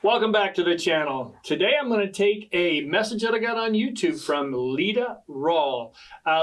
Welcome back to the channel. Today I'm going to take a message that I got on YouTube from Lita Rawl.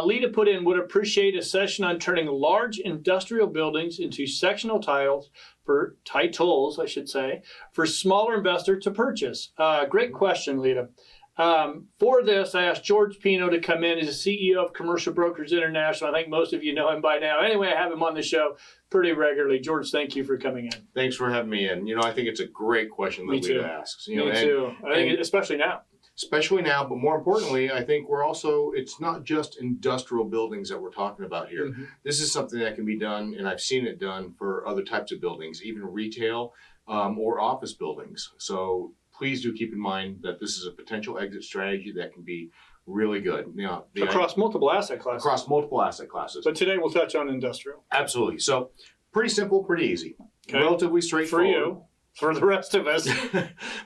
Lita put in, would appreciate a session on turning large industrial buildings into sectional titles, I should say, for smaller investors to purchase. Great question, Lita. For this, I asked George Pino to come in. He's the CEO of Commercial Brokers International. I think most of you know him by now. Anyway, I have him on the show pretty regularly. George, thank you for coming in. Thanks for having me in. I think it's a great question that Lita asks. Me too. I think especially now. Especially now, but more importantly, I think it's not just industrial buildings that we're talking about here. Mm-hmm. This is something that can be done, and I've seen it done for other types of buildings, even retail or office buildings. So please do keep in mind that this is a potential exit strategy that can be really good. Across multiple asset classes. Across multiple asset classes. But today we'll touch on industrial. Absolutely. So pretty simple, pretty easy. Okay. Relatively straightforward. For you. For the rest of us.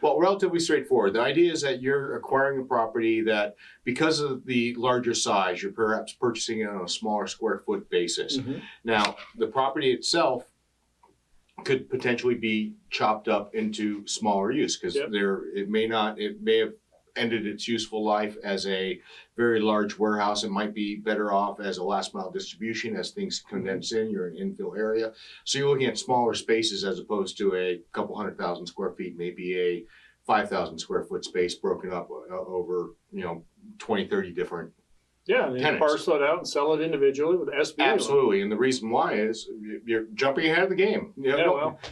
Well, relatively straightforward. The idea is that you're acquiring a property that, because of the larger size, you're perhaps purchasing it on a smaller square foot basis. Mm-hmm. Now, the property itself could potentially be chopped up into smaller use because it may have ended its useful life as a very large warehouse. It might be better off as a last mile distribution as things condense in. You're in an infill area. So you're looking at smaller spaces as opposed to a couple 100,000 square feet, maybe a 5,000 square foot space broken up over 20, 30 different and you parcel it out and sell it individually with SBA. Absolutely, and the reason why is you're jumping ahead of the game.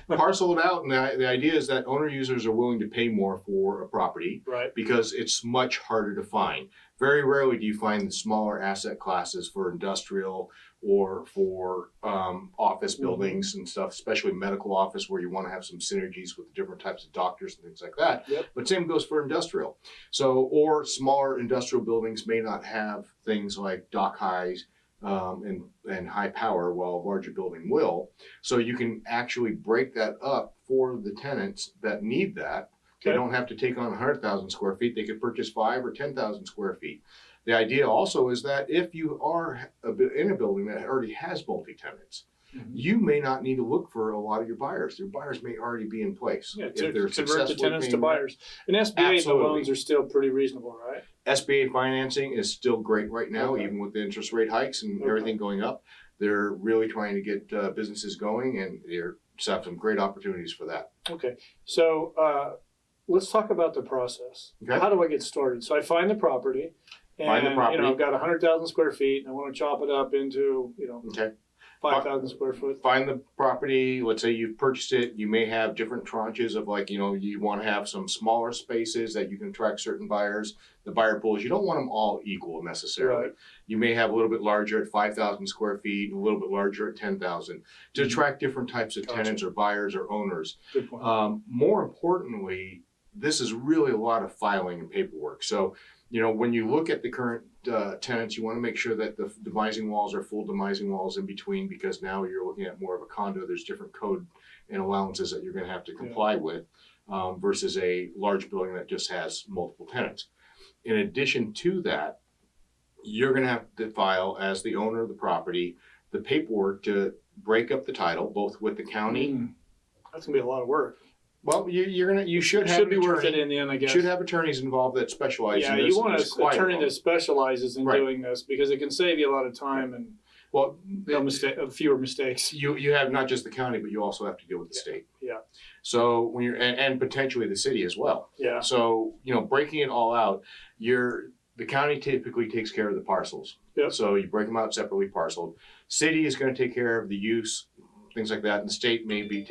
Parcel it out, and the idea is that owner users are willing to pay more for a property, right? Because it's much harder to find. Very rarely do you find the smaller asset classes for industrial or for office buildings and stuff, especially medical office, where you want to have some synergies with the different types of doctors and things like that. Yep. But same goes for industrial. Or smaller industrial buildings may not have things like dock highs and high power, while a larger building will. So you can actually break that up for the tenants that need that. Okay. They don't have to take on 100,000 square feet. They could purchase 5 or 10,000 square feet. The idea also is that if you are in a building that already has multi-tenants, you may not need to look for a lot of your buyers. Your buyers may already be in place. Yeah, if they're convert the tenants to buyers. And SBA, the loans are still pretty reasonable, right? SBA financing is still great right now, even with the interest rate hikes and everything going up. They're really trying to get businesses going, and they're have some great opportunities for that. Okay, so let's talk about the process. Okay. How do I get started? So I find the property. And, I've got 100,000 square feet, and I want to chop it up into, 5,000 square foot. Find the property. Let's say you've purchased it. You may have different tranches of you want to have some smaller spaces that you can attract certain buyers. The buyer pools, you don't want them all equal necessarily. Right. You may have a little bit larger at 5,000 square feet, and a little bit larger at 10,000 to attract different types of tenants or buyers or owners. Good point. More importantly, this is really a lot of filing and paperwork. So, when you look at the current tenants, you want to make sure that the demising walls are full demising walls in between, because now you're looking at more of a condo. There's different code and allowances that you're going to have to comply with versus a large building that just has multiple tenants. In addition to that, you're going to have to file, as the owner of the property, the paperwork to break up the title, both with the county. That's going to be a lot of work. Well, you should have. Should be worth it in the end, I guess. Should have attorneys involved that specialize in this. Yeah, you want an attorney that specializes in doing this, because it can save you a lot of time and fewer mistakes. You have not just the county, but you also have to deal with the state. Yeah. So when you're and potentially the city as well. Yeah. So breaking it all out, the county typically takes care of the parcels. Yep. So you break them out separately parceled. City is going to take care of the use, things like that, and the state maybe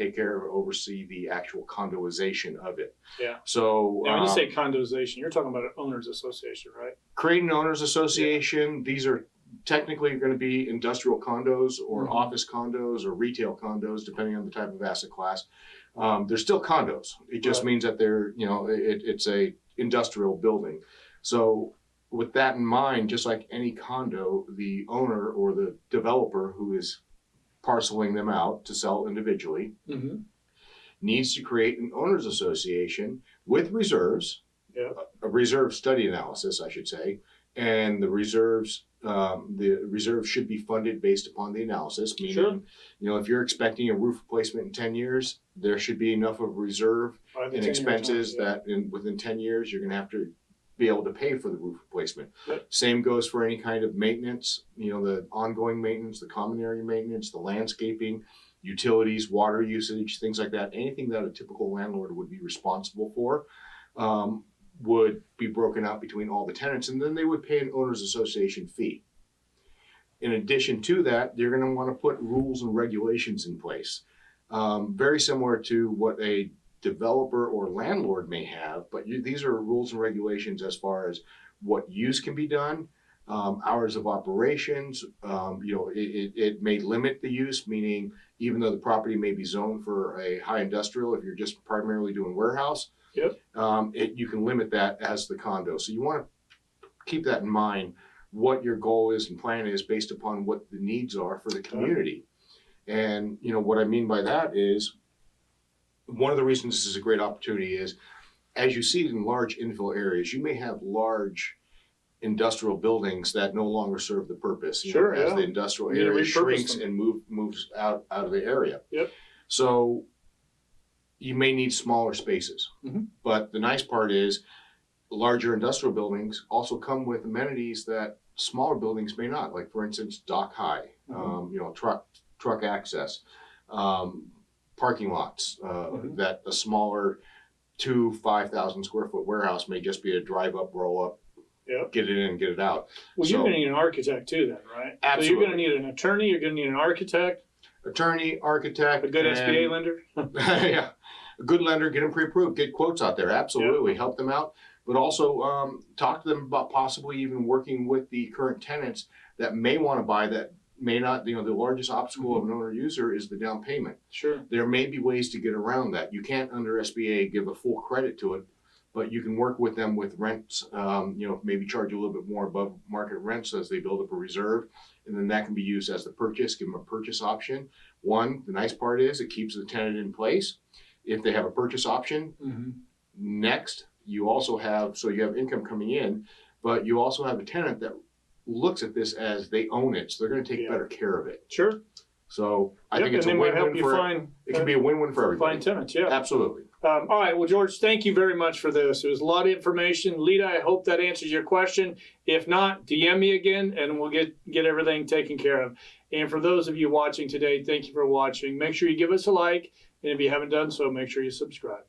oversee the actual condoization of it. Yeah. So now, when you say condoization, you're talking about an owners association, right? Creating an owners association. These are technically going to be industrial condos or office condos or retail condos, depending on the type of asset class. They're still condos. It just means that they're it's a industrial building. So with that in mind, just like any condo, the owner or the developer who is parceling them out to sell individually needs to create an owners association with reserves, a reserve study analysis, I should say, and the reserves the reserve should be funded based upon the analysis, meaning, Sure. If you're expecting a roof replacement in 10 years, there should be enough of reserve and expenses that within 10 years, you're going to have to be able to pay for the roof replacement. Yep. Same goes for any kind of maintenance, the ongoing maintenance, the common area maintenance, the landscaping, utilities, water usage, things like that. Anything that a typical landlord would be responsible for would be broken out between all the tenants, and then they would pay an owners association fee. In addition to that, they're going to want to put rules and regulations in place, very similar to what a developer or landlord may have, but these are rules and regulations as far as what use can be done, hours of operations. It may limit the use, meaning even though the property may be zoned for a high industrial, if you're just primarily doing warehouse, yep. You can limit that as the condo. So you want to keep that in mind, what your goal is and plan is based upon what the needs are for the community. And what I mean by that is, one of the reasons this is a great opportunity is, as you see in large infill areas, you may have large industrial buildings that no longer serve the purpose. As the industrial area shrinks and moves out of the area. Yep. So you may need smaller spaces. Mm-hmm. But the nice part is, larger industrial buildings also come with amenities that smaller buildings may not. Like, for instance, dock high, truck access, parking lots, that a smaller 5,000 square foot warehouse may just be a drive up, roll up, get it in, get it out. Well, you're going to need an architect too then, right? Absolutely. So you're going to need an attorney, you're going to need an architect. Attorney, architect. A good SBA lender. Yeah. A good lender, get them pre-approved, get quotes out there. Absolutely. Help them out. But also talk to them about possibly even working with the current tenants that may want to buy, that may not. The largest obstacle of an owner user is the down payment. Sure. There may be ways to get around that. You can't, under SBA, give a full credit to it, but you can work with them with rents, maybe charge a little bit more above market rents as they build up a reserve. And then that can be used as the purchase, give them a purchase option. The nice part is it keeps the tenant in place. If they have a purchase option, next, you also have, so you have income coming in, but you also have a tenant that looks at this as they own it, so they're going to take better care of it. Sure. So I think it's a win-win for, it can be a win-win for everybody. Find tenants, yeah. Absolutely. All right, well, George, thank you very much for this. It was a lot of information. Lita, I hope that answers your question. If not, DM me again, and we'll get everything taken care of. And for those of you watching today, thank you for watching. Make sure you give us a like, and if you haven't done so, make sure you subscribe.